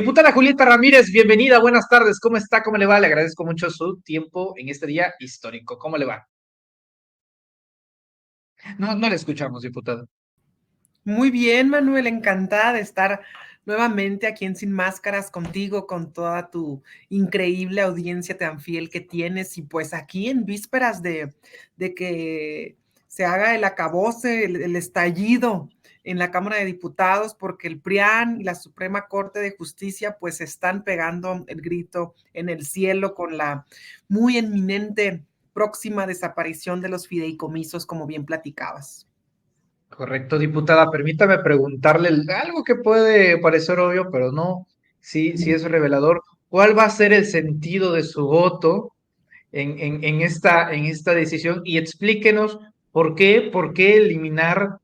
Diputada Julieta Ramírez, bienvenida, buenas tardes, ¿cómo está? ¿Cómo le va? Le agradezco mucho su tiempo en este día histórico. ¿Cómo le va? No le escuchamos, diputada. Muy bien, Manuel, encantada de estar nuevamente aquí en Sin Máscaras contigo, con toda tu increíble audiencia tan fiel que tienes. Y pues aquí en vísperas de que se haga el acabose, el estallido en la Cámara de Diputados, porque el PRIAN y la Suprema Corte de Justicia pues están pegando el grito en el cielo con la muy inminente próxima desaparición de los fideicomisos, como bien platicabas. Correcto, diputada. Permítame preguntarle algo que puede parecer obvio, pero no, sí es revelador. ¿Cuál va a ser el sentido de su voto en esta decisión? Y explíquenos por qué eliminar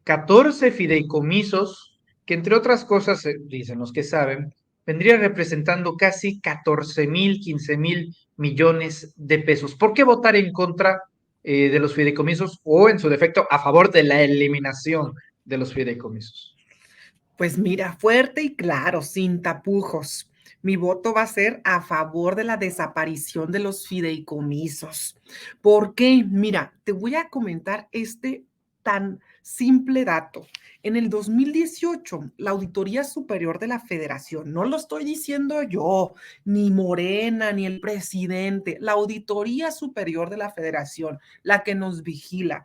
14 fideicomisos, que entre otras cosas, dicen los que saben, vendría representando casi 14,000, 15,000 millones de pesos. ¿Por qué votar en contra de los fideicomisos o, en su defecto, a favor de la eliminación de los fideicomisos? Pues mira, fuerte y claro, sin tapujos. Mi voto va a ser a favor de la desaparición de los fideicomisos. ¿Por qué? Mira, te voy a comentar este tan simple dato. En el 2018, la Auditoría Superior de la Federación, no lo estoy diciendo yo, ni Morena, ni el presidente, la Auditoría Superior de la Federación, la que nos vigila,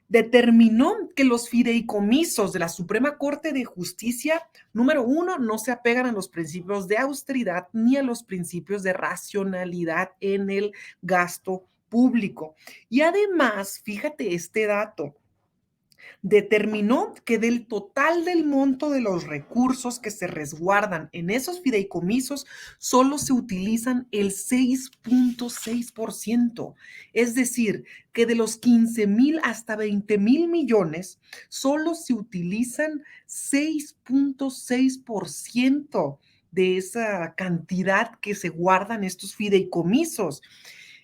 determinó que los fideicomisos de la Suprema Corte de Justicia, número uno, no se apegan a los principios de austeridad ni a los principios de racionalidad en el gasto público. Y además, fíjate este dato, determinó que del total del monto de los recursos que se resguardan en esos fideicomisos, solo se utilizan el 6.6%. Es decir, que de los 15,000 hasta 20,000 millones, solo se utilizan 6.6% de esa cantidad que se guardan estos fideicomisos.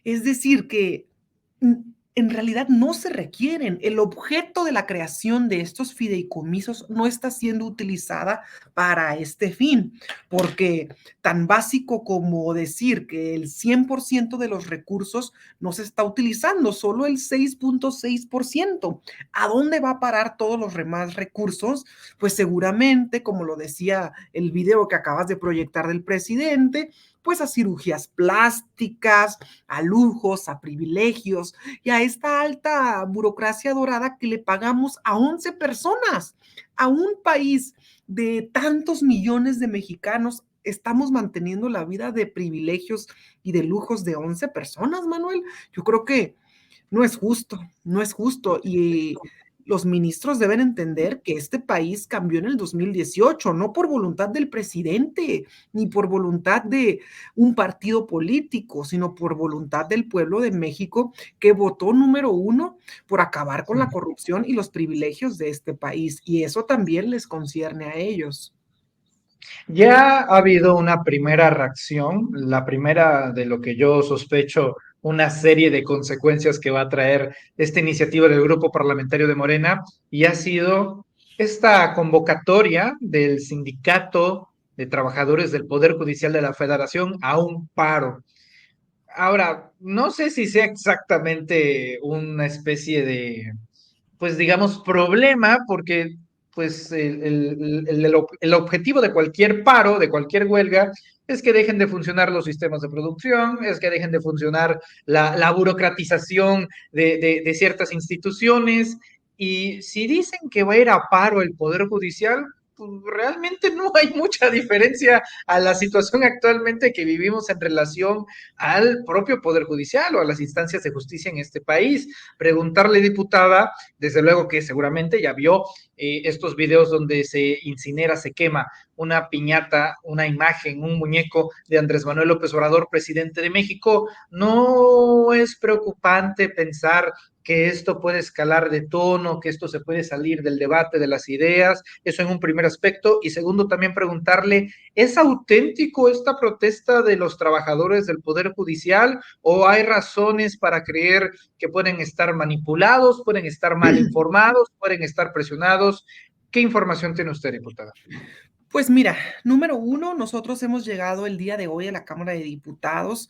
Es decir, que en realidad no se requieren. El objeto de la creación de estos fideicomisos no está siendo utilizada para este fin, porque tan básico como decir que el 100% de los recursos no se está utilizando, solo el 6.6%. ¿A dónde va a parar todos los demás recursos? Pues seguramente, como lo decía el video que acabas de proyectar del presidente, pues a cirugías plásticas, a lujos, a privilegios y a esta alta burocracia dorada que le pagamos a 11 personas, a un país de tantos millones de mexicanos. Estamos manteniendo la vida de privilegios y de lujos de 11 personas, Manuel. Yo creo que no es justo, no es justo. Y los ministros deben entender que este país cambió en el 2018, no por voluntad del presidente, ni por voluntad de un partido político, sino por voluntad del pueblo de México, que votó número uno por acabar con la corrupción y los privilegios de este país. Y eso también les concierne a ellos. Ya ha habido una primera reacción, la primera de lo que yo sospecho, una serie de consecuencias que va a traer esta iniciativa del Grupo Parlamentario de Morena, y ha sido esta convocatoria del Sindicato de Trabajadores del Poder Judicial de la Federación a un paro. Ahora, no sé si sea exactamente una especie de, pues digamos, problema, porque pues el objetivo de cualquier paro, de cualquier huelga, es que dejen de funcionar los sistemas de producción, es que dejen de funcionar la burocratización de ciertas instituciones. Y si dicen que va a ir a paro el Poder Judicial, pues realmente no hay mucha diferencia a la situación actualmente que vivimos en relación al propio Poder Judicial o a las instancias de justicia en este país. Preguntarle, diputada, desde luego que seguramente ya vio estos videos donde se incinera, se quema una piñata, una imagen, un muñeco de Andrés Manuel López Obrador, presidente de México. ¿No es preocupante pensar que esto puede escalar de tono, que esto se puede salir del debate de las ideas? Eso en un primer aspecto. Y segundo, también preguntarle, ¿es auténtico esta protesta de los trabajadores del Poder Judicial o hay razones para creer que pueden estar manipulados, pueden estar mal informados, pueden estar presionados? ¿Qué información tiene usted, diputada? Pues mira, número uno, nosotros hemos llegado el día de hoy a la Cámara de Diputados.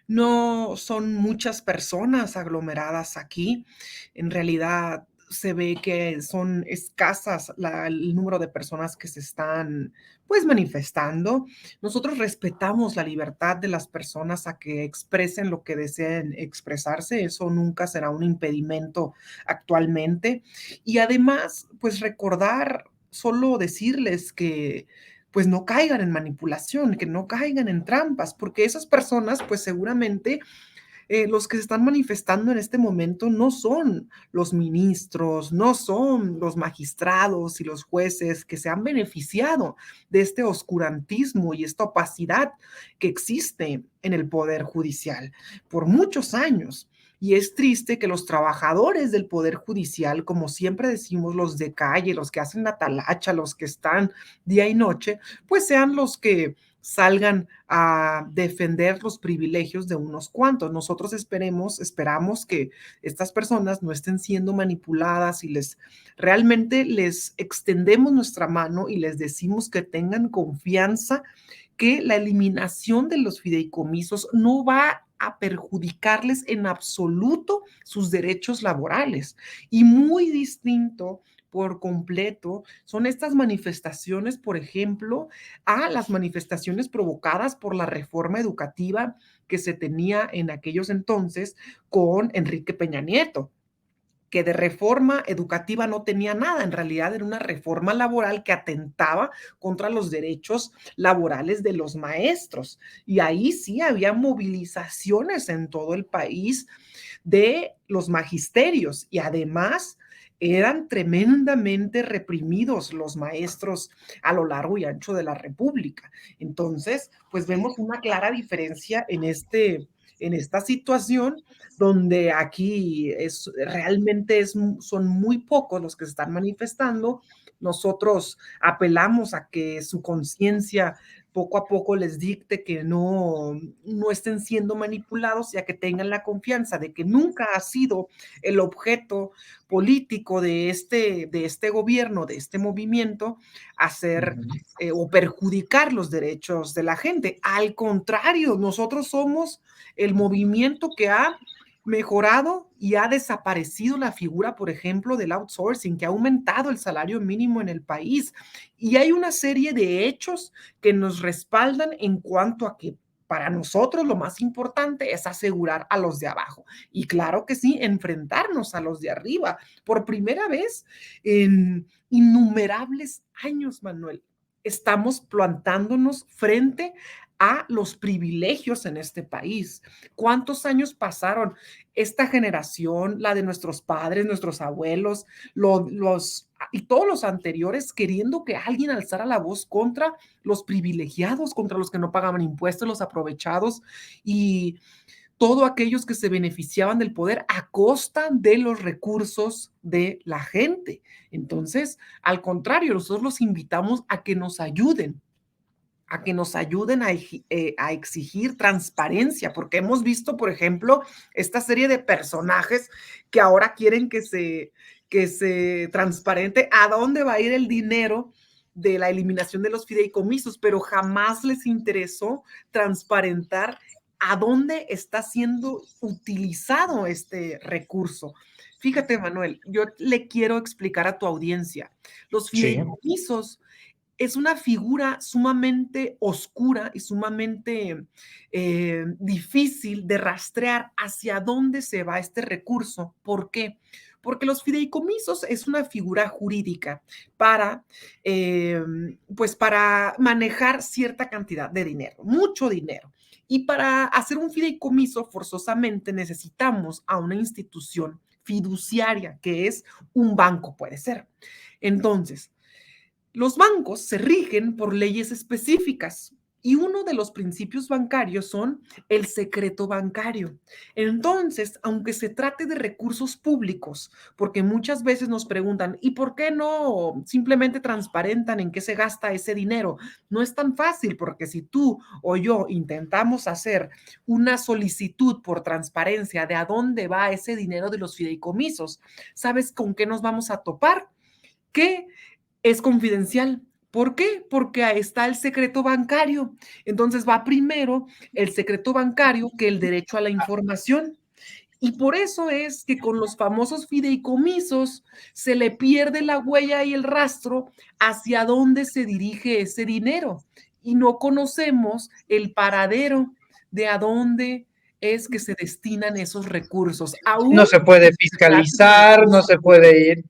No son muchas personas aglomeradas aquí. En realidad se ve que son escasas el número de personas que se están pues manifestando. Nosotros respetamos la libertad de las personas a que expresen lo que deseen expresarse. Eso nunca será un impedimento actualmente. Y además, pues recordar, solo decirles que pues no caigan en manipulación, que no caigan en trampas, porque esas personas, pues seguramente los que se están manifestando en este momento no son los ministros, no son los magistrados y los jueces que se han beneficiado de este oscurantismo y esta opacidad que existe en el Poder Judicial por muchos años. Y es triste que los trabajadores del Poder Judicial, como siempre decimos, los de calle, los que hacen la talacha, los que están día y noche, pues sean los que salgan a defender los privilegios de unos cuantos. Nosotros esperamos que estas personas no estén siendo manipuladas y realmente les extendemos nuestra mano y les decimos que tengan confianza que la eliminación de los fideicomisos no va a perjudicarles en absoluto sus derechos laborales. Y muy distinto por completo son estas manifestaciones, por ejemplo, a las manifestaciones provocadas por la reforma educativa que se tenía en aquellos entonces con Enrique Peña Nieto, que de reforma educativa no tenía nada, en realidad era una reforma laboral que atentaba contra los derechos laborales de los maestros. Y ahí sí había movilizaciones en todo el país de los magisterios y además eran tremendamente reprimidos los maestros a lo largo y ancho de la República. Entonces, pues vemos una clara diferencia en esta situación donde aquí son muy pocos los que se están manifestando. Nosotros apelamos a que su conciencia poco a poco les dicte que no estén siendo manipulados y a que tengan la confianza de que nunca ha sido el objeto político de este gobierno, de este movimiento, hacer Ujú. o perjudicar los derechos de la gente. Al contrario, nosotros somos el movimiento que ha mejorado y ha desaparecido la figura, por ejemplo, del outsourcing, que ha aumentado el salario mínimo en el país. Y hay una serie de hechos que nos respaldan en cuanto a que para nosotros lo más importante es asegurar a los de abajo. Y claro que sí, enfrentarnos a los de arriba. Por primera vez en innumerables años, Manuel, estamos plantándonos frente a los privilegios en este país. ¿Cuántos años pasaron esta generación, la de nuestros padres, nuestros abuelos, y todos los anteriores, queriendo que alguien alzara la voz contra los privilegiados, contra los que no pagaban impuestos, los aprovechados y todos aquellos que se beneficiaban del poder a costa de los recursos de la gente? Entonces, al contrario, nosotros los invitamos a que nos ayuden a exigir transparencia, porque hemos visto, por ejemplo, esta serie de personajes que ahora quieren que se transparente a dónde va a ir el dinero de la eliminación de los fideicomisos, pero jamás les interesó transparentar a dónde está siendo utilizado este recurso. Fíjate, Manuel, yo le quiero explicar a tu audiencia, los Sí. fideicomisos es una figura sumamente oscura y sumamente difícil de rastrear hacia dónde se va este recurso. ¿Por qué? Porque los fideicomisos es una figura jurídica para, eh, pues para manejar cierta cantidad de dinero, mucho dinero. Y para hacer un fideicomiso, forzosamente necesitamos a una institución fiduciaria, que es un banco, puede ser. Entonces, los bancos se rigen por leyes específicas y uno de los principios bancarios son el secreto bancario. Entonces, aunque se trate de recursos públicos, porque muchas veces nos preguntan, ¿y por qué no simplemente transparentan en qué se gasta ese dinero? No es tan fácil, porque si tú o yo intentamos hacer una solicitud por transparencia de a dónde va ese dinero de los fideicomisos, ¿sabes con qué nos vamos a topar? Que es confidencial, ¿Por qué? Porque ahí está el secreto bancario. Entonces va primero el secreto bancario que el derecho a la información. Y por eso es que con los famosos fideicomisos se le pierde la huella y el rastro hacia dónde se dirige ese dinero. Y no conocemos el paradero de a dónde es que se destinan esos recursos, No aún se puede que se trate de fiscalizar, no recursos se públicos. puede ir.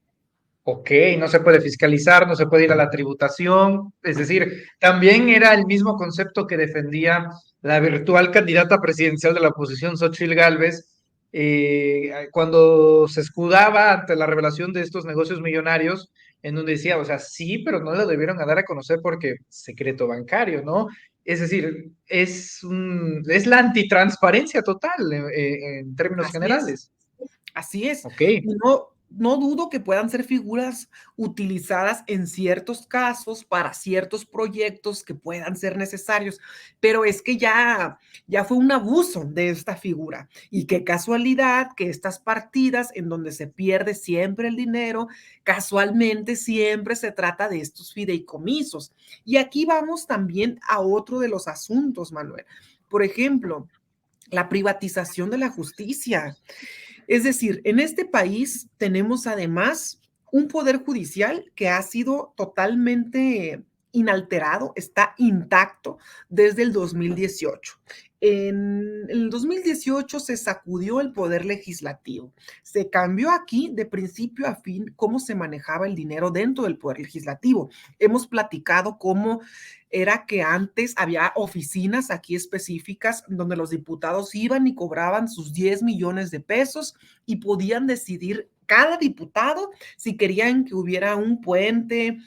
Ok, no se puede fiscalizar, no se puede ir a la tributación. Es decir, también era el mismo concepto que defendía la virtual candidata presidencial de la oposición, Xóchitl Gálvez, cuando se escudaba ante la revelación de estos negocios millonarios, en donde decía, o sea, sí, pero no lo debieron dar a conocer porque secreto bancario, ¿no? Es decir, es la antitransparencia total en términos Así es. generales. Así es. Ok. Y no dudo que puedan ser figuras utilizadas en ciertos casos para ciertos proyectos que puedan ser necesarios, pero es que ya fue un abuso de esta figura. Y qué casualidad que estas partidas en donde se pierde siempre el dinero, casualmente siempre se trata de estos fideicomisos. Y aquí vamos también a otro de los asuntos, Manuel. Por ejemplo, la privatización de la justicia. Es decir, en este país tenemos además un poder judicial que ha sido totalmente inalterado, está intacto desde el 2018. En el 2018 se sacudió el poder legislativo. Se cambió aquí de principio a fin cómo se manejaba el dinero dentro del poder legislativo. Hemos platicado cómo era que antes había oficinas aquí específicas donde los diputados iban y cobraban sus 10 millones de pesos y podían decidir cada diputado si querían que hubiera un puente,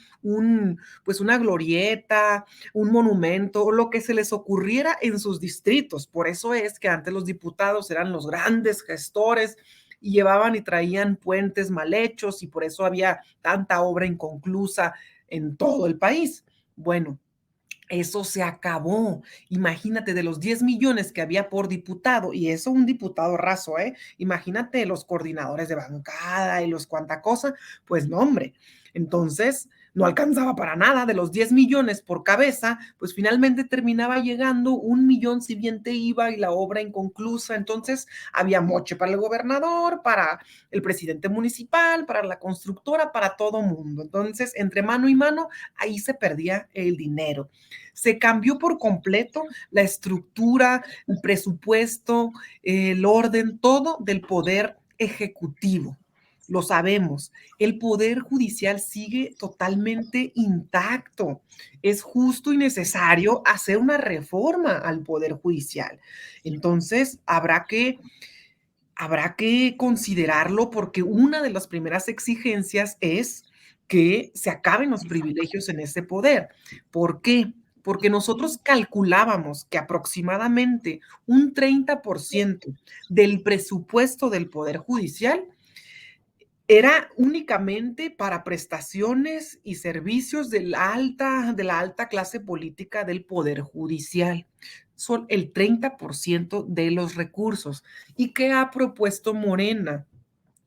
pues una glorieta, un monumento o lo que se les ocurriera en sus distritos. Por eso es que antes los diputados eran los grandes gestores y llevaban y traían puentes mal hechos y por eso había tanta obra inconclusa en todo el país. Bueno, eso se acabó. Imagínate de los 10 millones que había por diputado, y eso un diputado raso, ¿eh? Imagínate los coordinadores de bancada y los cuanta cosa, pues no, hombre. Entonces, no alcanzaba para nada. De los 10 millones por cabeza, pues finalmente terminaba llegando 1 millón si bien te iba y la obra inconclusa. Entonces, había moche para el gobernador, para el presidente municipal, para la constructora, para todo mundo. Entonces, entre mano y mano, ahí se perdía el dinero. Se cambió por completo la estructura, el presupuesto, el orden, todo del poder ejecutivo. Lo sabemos. El poder judicial sigue totalmente intacto. Es justo y necesario hacer una reforma al poder judicial. Entonces, habrá que considerarlo porque una de las primeras exigencias es que se acaben los privilegios en ese poder. ¿Por qué? Porque nosotros calculábamos que aproximadamente un 30% del presupuesto del Poder Judicial era únicamente para prestaciones y servicios de la alta clase política del Poder Judicial. Son el 30% de los recursos. ¿Y qué ha propuesto Morena?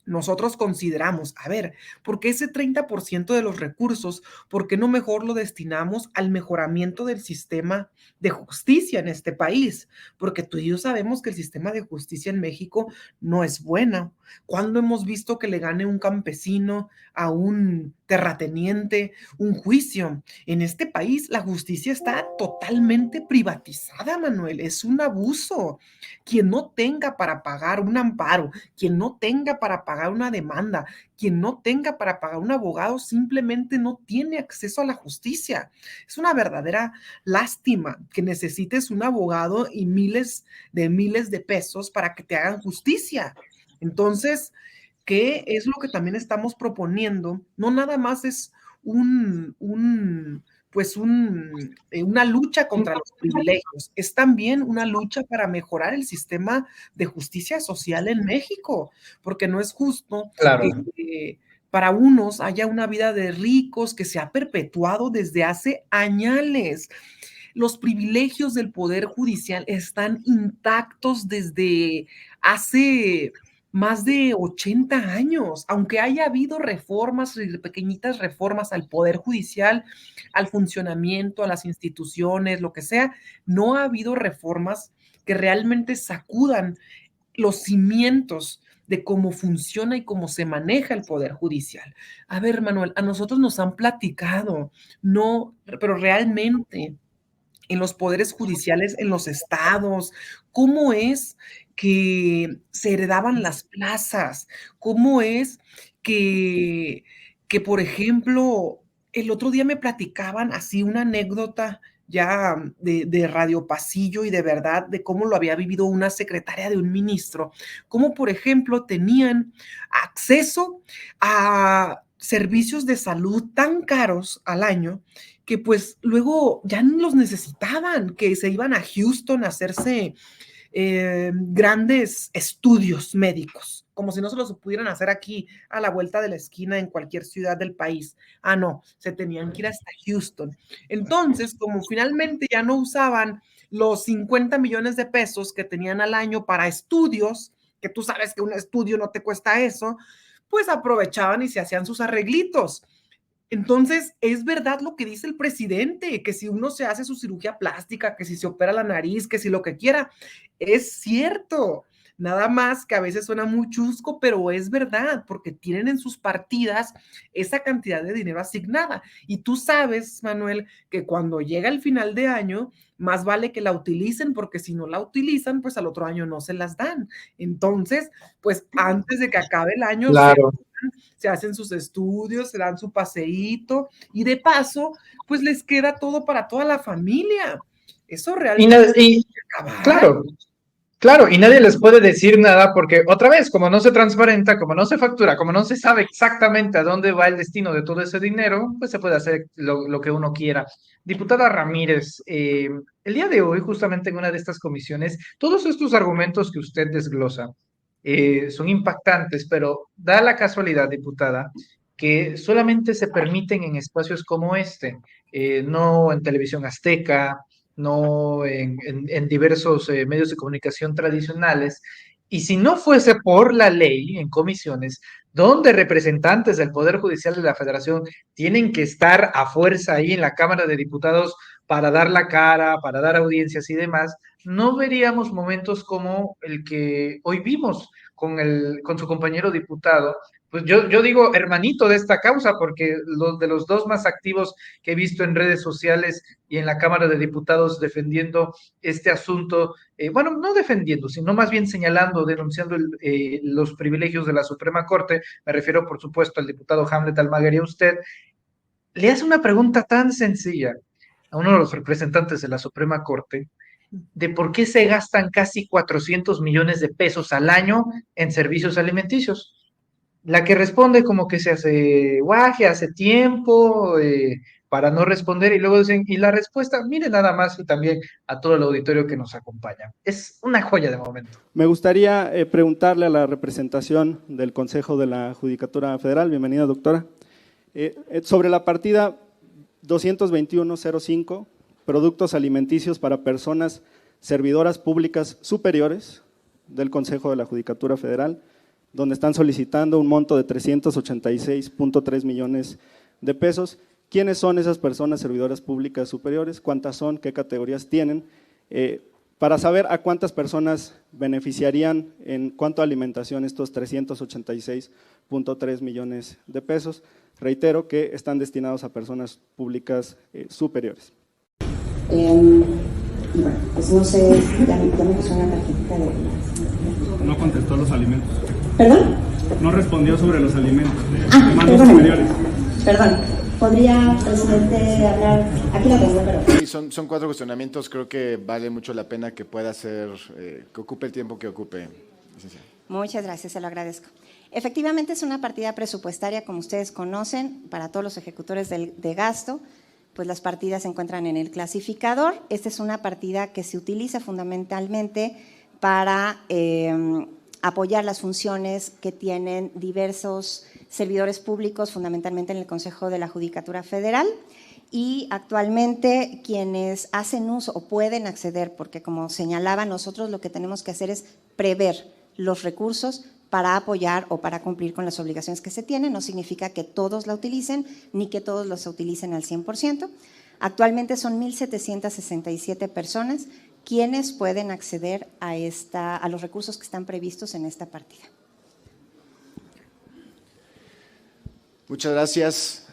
Nosotros consideramos, a ver, ¿por qué ese 30% de los recursos, por qué no mejor lo destinamos al mejoramiento del sistema de justicia en este país? Porque tú y yo sabemos que el sistema de justicia en México no es bueno. ¿Cuándo hemos visto que le gane un campesino a un terrateniente un juicio? En este país la justicia está totalmente privatizada, Manuel. Es un abuso. Quien no tenga para pagar un amparo, quien no tenga para pagar una demanda, quien no tenga para pagar un abogado, simplemente no tiene acceso a la justicia. Es una verdadera lástima que necesites un abogado y miles de pesos para que te hagan justicia. Entonces, ¿qué es lo que también estamos proponiendo? No nada más es una lucha contra los privilegios, es también una lucha para mejorar el sistema de justicia social en México, porque no es justo que Claro. para unos haya una vida de ricos que se ha perpetuado desde hace años. Los privilegios del Poder Judicial están intactos desde hace más de 80 años, aunque haya habido reformas, pequeñitas reformas al Poder Judicial, al funcionamiento, a las instituciones, lo que sea, no ha habido reformas que realmente sacudan los cimientos de cómo funciona y cómo se maneja el Poder Judicial. A ver, Manuel, a nosotros nos han platicado, no, pero realmente en los poderes judiciales, en los estados, cómo es que se heredaban las plazas, cómo es que, por ejemplo, el otro día me platicaban así una anécdota ya de Radio Pasillo y de verdad de cómo lo había vivido una secretaria de un ministro, cómo por ejemplo tenían acceso a servicios de salud tan caros al año que pues luego ya no los necesitaban, que se iban a Houston a hacerse grandes estudios médicos, como si no se los pudieran hacer aquí a la vuelta de la esquina en cualquier ciudad del país. Ah, no, se tenían que ir hasta Houston. Entonces, como finalmente ya no usaban los 50 millones de pesos que tenían al año para estudios, que tú sabes que un estudio no te cuesta eso, pues aprovechaban y se hacían sus arreglitos. Entonces, es verdad lo que dice el presidente, que si uno se hace su cirugía plástica, que si se opera la nariz, que si lo que quiera, es cierto. Nada más que a veces suena muy chusco, pero es verdad, porque tienen en sus partidas esa cantidad de dinero asignada. Y tú sabes, Manuel, que cuando llega el final de año, más vale que la utilicen, porque si no la utilizan, pues al otro año no se las dan. Entonces, pues antes de que acabe el año, Claro. se hacen sus estudios, se dan su paseíto y de paso, pues les queda todo para toda la familia. Eso Y, realmente y hay que acabar. claro, claro, y nadie les puede decir nada porque otra vez, como no se transparenta, como no se factura, como no se sabe exactamente a dónde va el destino de todo ese dinero, pues se puede hacer lo que uno quiera. Diputada Ramírez, el día de hoy, justamente en una de estas comisiones, todos estos argumentos que usted desglosa son impactantes, pero da la casualidad, diputada, que solamente se permiten en espacios como este, no en televisión azteca, no en diversos medios de comunicación tradicionales. Y si no fuese por la ley en comisiones, donde representantes del Poder Judicial de la Federación tienen que estar a fuerza ahí en la Cámara de Diputados para dar la cara, para dar audiencias y demás, no veríamos momentos como el que hoy vimos con su compañero diputado. Pues yo digo hermanito de esta causa, porque de los dos más activos que he visto en redes sociales y en la Cámara de Diputados defendiendo este asunto, bueno, no defendiendo, sino más bien señalando, denunciando los privilegios de la Suprema Corte, me refiero por supuesto al diputado Hamlet Almaguer y a usted, le hace una pregunta tan sencilla a uno de los representantes de la Suprema Corte de por qué se gastan casi 400 millones de pesos al año en servicios alimenticios. La que responde como que se hace guaje, hace tiempo, para no responder, y luego dicen, y la respuesta, mire nada más, y también a todo el auditorio que nos acompaña. Es una joya de momento. Me gustaría preguntarle a la representación del Consejo de la Judicatura Federal, bienvenida doctora, sobre la partida 221.05, productos alimenticios para personas servidoras públicas superiores del Consejo de la Judicatura Federal, donde están solicitando un monto de 386.3 millones de pesos. ¿Quiénes son esas personas servidoras públicas superiores? ¿Cuántas son? ¿Qué categorías tienen? Para saber a cuántas personas beneficiarían en cuanto a alimentación estos 386.3 millones de pesos. Reitero que están destinados a personas públicas superiores. Bueno, pues no sé, ya me puso una tarjetita de… No contestó los alimentos. ¿Perdón? No respondió sobre los alimentos. Mandos superiores. Perdón. ¿Podría, presidente, hablar? Aquí la tengo, pero… Sí, son 4 cuestionamientos. Creo que vale mucho la pena que pueda ser, que ocupe el tiempo que ocupe, licenciada. Muchas gracias, se lo agradezco. Efectivamente es una partida presupuestaria, como ustedes conocen, para todos los ejecutores de gasto, pues las partidas se encuentran en el clasificador. Esta es una partida que se utiliza fundamentalmente para apoyar las funciones que tienen diversos servidores públicos, fundamentalmente en el Consejo de la Judicatura Federal, y actualmente quienes hacen uso o pueden acceder, porque como señalaba, nosotros lo que tenemos que hacer es prever los recursos para apoyar o para cumplir con las obligaciones que se tienen. No significa que todos la utilicen ni que todos los utilicen al 100%. Actualmente son 1,767 personas quienes pueden acceder a los recursos que están previstos en esta partida. Muchas gracias.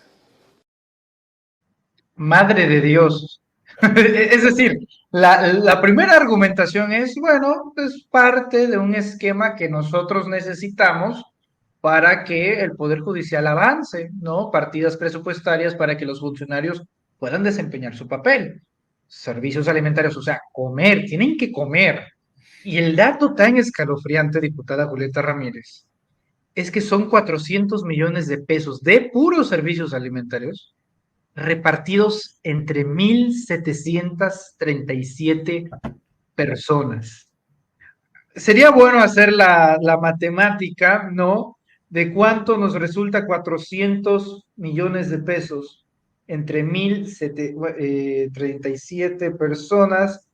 Madre de Dios. Es decir, la primera argumentación es, bueno, es parte de un esquema que nosotros necesitamos para que el Poder Judicial avance, ¿no? Partidas presupuestarias para que los funcionarios puedan desempeñar su papel. Servicios alimentarios, o sea, comer, tienen que comer. Y el dato tan escalofriante, diputada Julieta Ramírez, es que son 400 millones de pesos de puros servicios alimentarios repartidos entre 1,737 personas. Sería bueno hacer la matemática, ¿no? De cuánto nos resulta 400 millones de pesos entre 1,037 personas.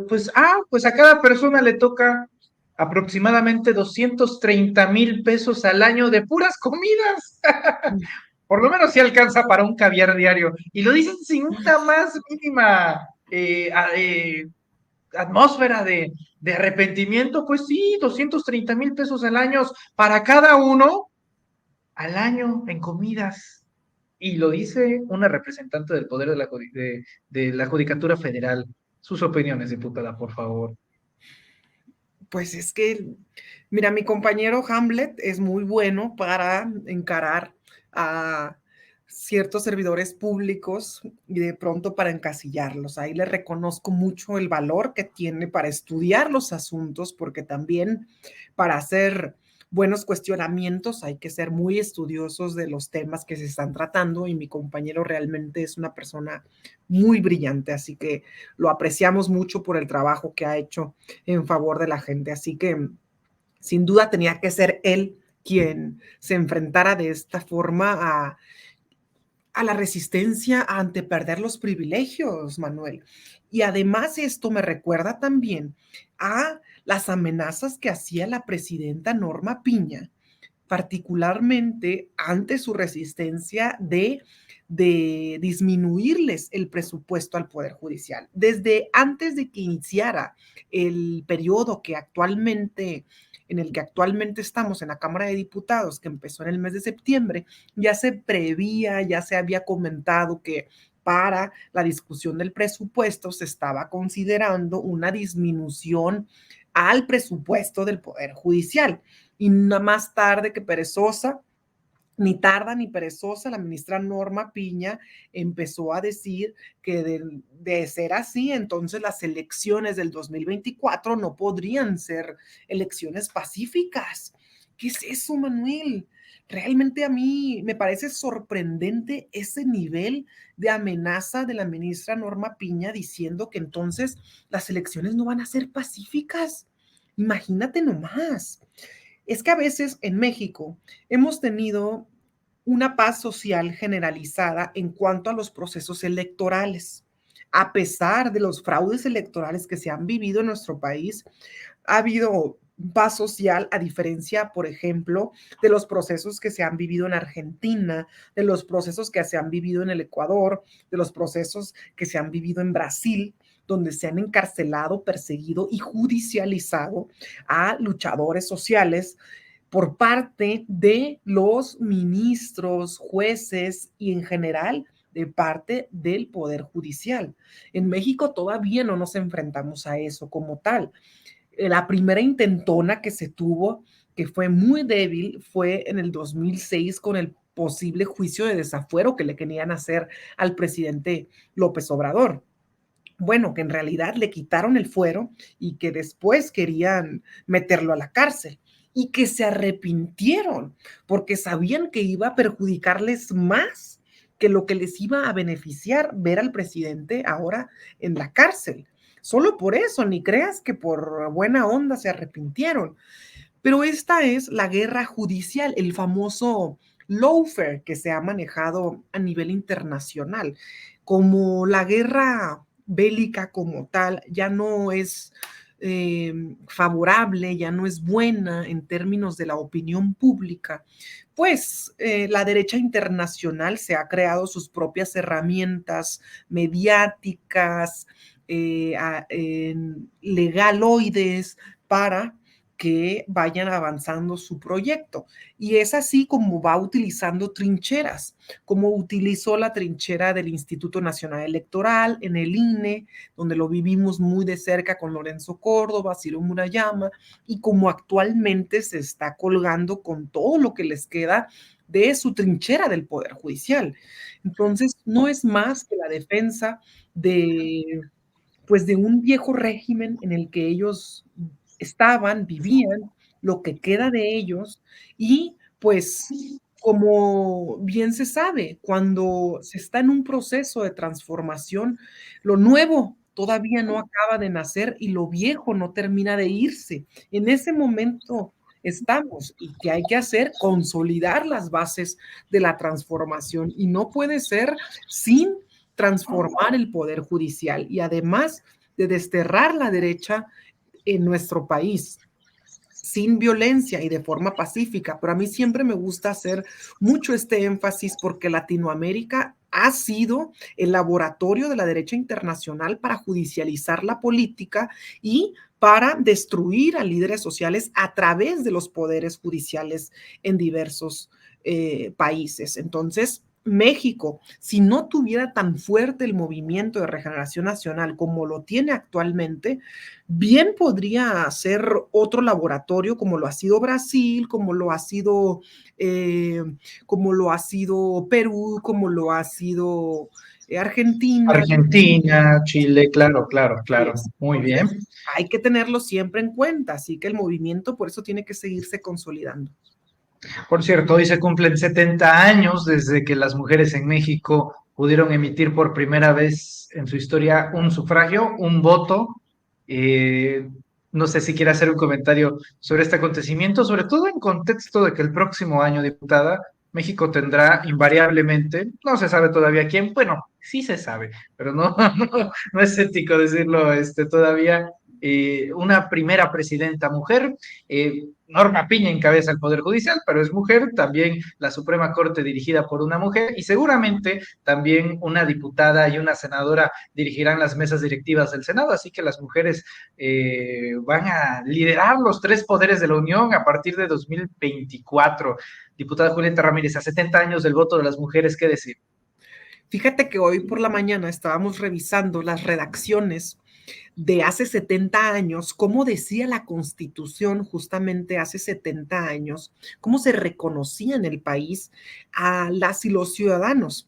Pues a cada persona le toca aproximadamente 230,000 pesos al año de puras comidas. Por lo menos sí alcanza para un caviar diario. Y lo dicen sin una más mínima atmósfera de arrepentimiento. Pues sí, 230,000 pesos al año para cada uno al año en comidas. Y lo dice una representante del Poder de la Judicatura Federal. Sus opiniones, diputada, por favor. Pues es que, mira, mi compañero Hamlet es muy bueno para encarar a ciertos servidores públicos y de pronto para encasillarlos. Ahí le reconozco mucho el valor que tiene para estudiar los asuntos, porque también para hacer buenos cuestionamientos hay que ser muy estudiosos de los temas que se están tratando, y mi compañero realmente es una persona muy brillante, así que lo apreciamos mucho por el trabajo que ha hecho en favor de la gente. Así que sin duda tenía que ser él quien se enfrentara de esta forma a la resistencia ante perder los privilegios, Manuel. Y además esto me recuerda también a las amenazas que hacía la presidenta Norma Piña, particularmente ante su resistencia de disminuirles el presupuesto al Poder Judicial. Desde antes de que iniciara el periodo en el que actualmente estamos en la Cámara de Diputados, que empezó en el mes de septiembre, ya se prevía, ya se había comentado que para la discusión del presupuesto se estaba considerando una disminución al presupuesto del Poder Judicial. Y nada más tarde que perezosa, ni tarda ni perezosa, la ministra Norma Piña empezó a decir que de ser así, entonces las elecciones del 2024 no podrían ser elecciones pacíficas. ¿Qué es eso, Manuel? Realmente a mí me parece sorprendente ese nivel de amenaza de la ministra Norma Piña diciendo que entonces las elecciones no van a ser pacíficas. Imagínate nomás. Es que a veces en México hemos tenido una paz social generalizada en cuanto a los procesos electorales. A pesar de los fraudes electorales que se han vivido en nuestro país, ha habido paz social, a diferencia, por ejemplo, de los procesos que se han vivido en Argentina, de los procesos que se han vivido en el Ecuador, de los procesos que se han vivido en Brasil, donde se han encarcelado, perseguido y judicializado a luchadores sociales por parte de los ministros, jueces y en general de parte del Poder Judicial. En México todavía no nos enfrentamos a eso como tal. La primera intentona que se tuvo, que fue muy débil, fue en el 2006 con el posible juicio de desafuero que le querían hacer al presidente López Obrador. Bueno, que en realidad le quitaron el fuero y que después querían meterlo a la cárcel y que se arrepintieron porque sabían que iba a perjudicarles más que lo que les iba a beneficiar ver al presidente ahora en la cárcel. Solo por eso, ni creas que por buena onda se arrepintieron. Pero esta es la guerra judicial, el famoso lawfare que se ha manejado a nivel internacional. Como la guerra bélica como tal ya no es favorable, ya no es buena en términos de la opinión pública, pues la derecha internacional se ha creado sus propias herramientas mediáticas, legaloides, para que vayan avanzando su proyecto. Y es así como va utilizando trincheras, como utilizó la trinchera del Instituto Nacional Electoral en el INE, donde lo vivimos muy de cerca con Lorenzo Córdoba, Ciro Murayama, y como actualmente se está colgando con todo lo que les queda de su trinchera del Poder Judicial. Entonces, no es más que la defensa de, pues, de un viejo régimen en el que ellos vivían, lo que queda de ellos, y pues como bien se sabe, cuando se está en un proceso de transformación, lo nuevo todavía no acaba de nacer y lo viejo no termina de irse. En ese momento estamos, y ¿qué hay que hacer? Consolidar las bases de la transformación, y no puede ser sin transformar el Poder Judicial y además de desterrar la derecha en nuestro país sin violencia y de forma pacífica. Pero a mí siempre me gusta hacer mucho este énfasis porque Latinoamérica ha sido el laboratorio de la derecha internacional para judicializar la política y para destruir a líderes sociales a través de los poderes judiciales en diversos países. Entonces, México, si no tuviera tan fuerte el movimiento de regeneración nacional como lo tiene actualmente, bien podría ser otro laboratorio como lo ha sido Brasil, como lo ha sido Perú, como lo ha sido Argentina. Argentina, Chile, claro, claro, claro. Muy bien. Hay que tenerlo siempre en cuenta, así que el movimiento por eso tiene que seguirse consolidando. Por cierto, hoy se cumplen 70 años desde que las mujeres en México pudieron emitir por primera vez en su historia un sufragio, un voto. Eh, no sé si quiere hacer un comentario sobre este acontecimiento, sobre todo en contexto de que el próximo año, diputada, México tendrá invariablemente, no se sabe todavía quién, bueno, sí se sabe, pero no es ético decirlo todavía, una primera presidenta mujer. Norma Piña encabeza el Poder Judicial, pero es mujer, también la Suprema Corte dirigida por una mujer y seguramente también una diputada y una senadora dirigirán las mesas directivas del Senado, así que las mujeres van a liderar los tres poderes de la Unión a partir de 2024. Diputada Julieta Ramírez, a 70 años del voto de las mujeres, ¿qué decir? Fíjate que hoy por la mañana estábamos revisando las redacciones de hace 70 años, cómo decía la Constitución justamente hace 70 años, cómo se reconocía en el país a las y los ciudadanos.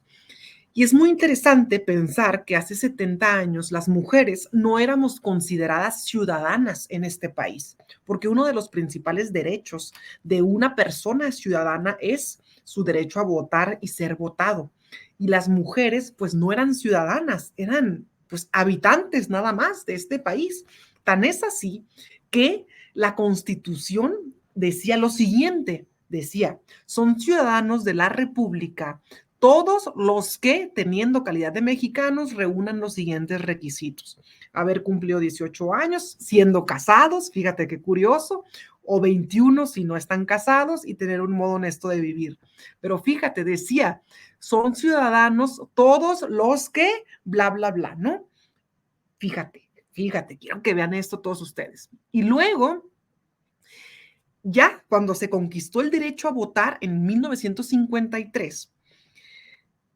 Y es muy interesante pensar que hace 70 años las mujeres no éramos consideradas ciudadanas en este país, porque uno de los principales derechos de una persona ciudadana es su derecho a votar y ser votado. Y las mujeres pues no eran ciudadanas, eran pues habitantes nada más de este país. Tan es así que la Constitución decía lo siguiente, decía, son ciudadanos de la República todos los que, teniendo calidad de mexicanos, reúnan los siguientes requisitos. Haber cumplido 18 años, siendo casados, fíjate qué curioso, o 21 si no están casados y tener un modo honesto de vivir. Pero fíjate, decía, son ciudadanos todos los que, bla, bla, bla, ¿no? Fíjate, quiero que vean esto todos ustedes. Y luego, ya cuando se conquistó el derecho a votar en 1953,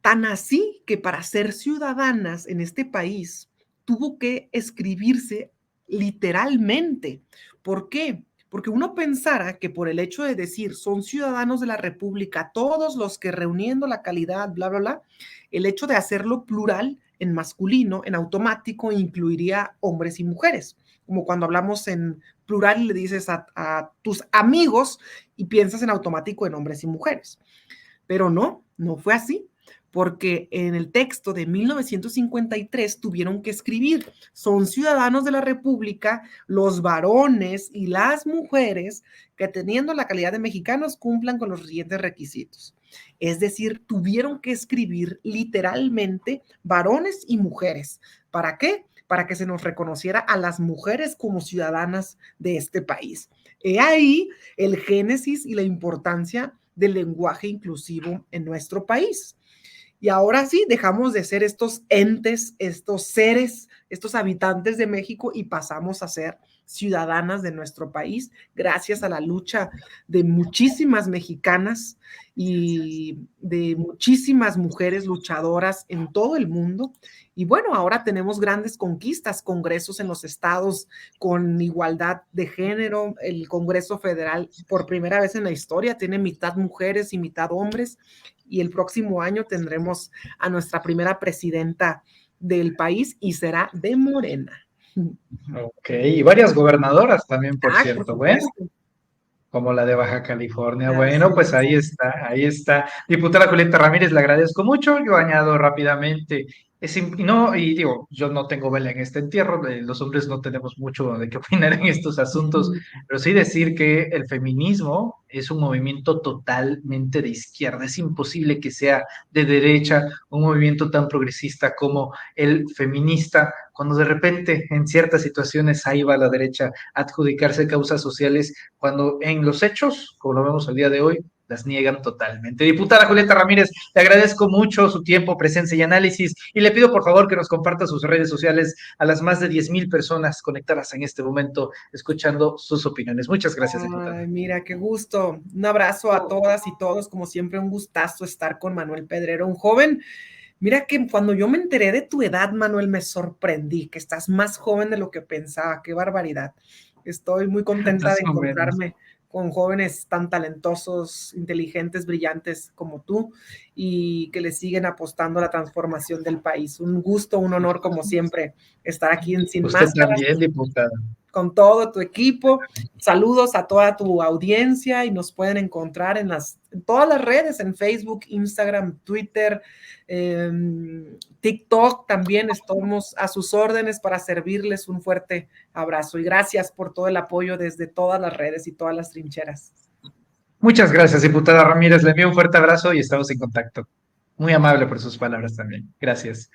tan así que para ser ciudadanas en este país tuvo que escribirse literalmente. ¿Por qué? Porque uno pensara que por el hecho de decir son ciudadanos de la República, todos los que reuniendo la calidad, bla, bla, bla, el hecho de hacerlo plural en masculino, en automático, incluiría hombres y mujeres. Como cuando hablamos en plural y le dices a tus amigos y piensas en automático en hombres y mujeres. Pero no fue así. Porque en el texto de 1953 tuvieron que escribir, son ciudadanos de la República los varones y las mujeres que teniendo la calidad de mexicanos cumplan con los siguientes requisitos. Es decir, tuvieron que escribir literalmente varones y mujeres. ¿Para qué? para que se nos reconociera a las mujeres como ciudadanas de este país. He ahí el génesis y la importancia del lenguaje inclusivo en nuestro país. Y ahora sí, dejamos de ser estos entes, estos seres, estos habitantes de México y pasamos a ser ciudadanas de nuestro país, gracias a la lucha de muchísimas mexicanas y de muchísimas mujeres luchadoras en todo el mundo. Y bueno, ahora tenemos grandes conquistas, congresos en los estados con igualdad de género. El Congreso Federal, por primera vez en la historia, tiene mitad mujeres y mitad hombres. Y el próximo año tendremos a nuestra primera presidenta del país y será de Morena. Ok, y varias gobernadoras también, por Por cierto, bueno, supuesto. como la de Baja California. Así Bueno, pues es. ahí está, ahí está. Diputada Julieta Ramírez, le agradezco mucho. Yo añado rápidamente, y no, y digo, yo no tengo vela en este entierro, los hombres no tenemos mucho de qué opinar en estos asuntos, pero sí decir que el feminismo es un movimiento totalmente de izquierda. Es imposible que sea de derecha un movimiento tan progresista como el feminista, cuando de repente en ciertas situaciones ahí va la derecha a adjudicarse causas sociales, cuando en los hechos, como lo vemos el día de hoy, las niegan totalmente. Diputada Julieta Ramírez, le agradezco mucho su tiempo, presencia y análisis, y le pido por favor que nos comparta sus redes sociales a las más de 10,000 personas conectadas en este momento, escuchando sus opiniones. Muchas gracias, diputada. Ay, mira, qué gusto. Un abrazo a todas y todos, como siempre, un gustazo estar con Manuel Pedrero, un joven. Mira que cuando yo me enteré de tu edad, Manuel, me sorprendí, que estás más joven de lo que pensaba. Qué barbaridad. Estoy muy contenta de Más o menos. encontrarme con jóvenes tan talentosos, inteligentes, brillantes como tú y que le siguen apostando a la transformación del país. Un gusto, un honor, como siempre, estar aquí en Sin Usted Máscaras también, diputada. con todo tu equipo. Saludos a toda tu audiencia y nos pueden encontrar en todas las redes, en Facebook, Instagram, Twitter, TikTok también. Estamos a sus órdenes para servirles. Un fuerte abrazo y gracias por todo el apoyo desde todas las redes y todas las trincheras. Muchas gracias, diputada Ramírez. Le envío un fuerte abrazo y estamos en contacto. Muy amable por sus palabras también. Gracias.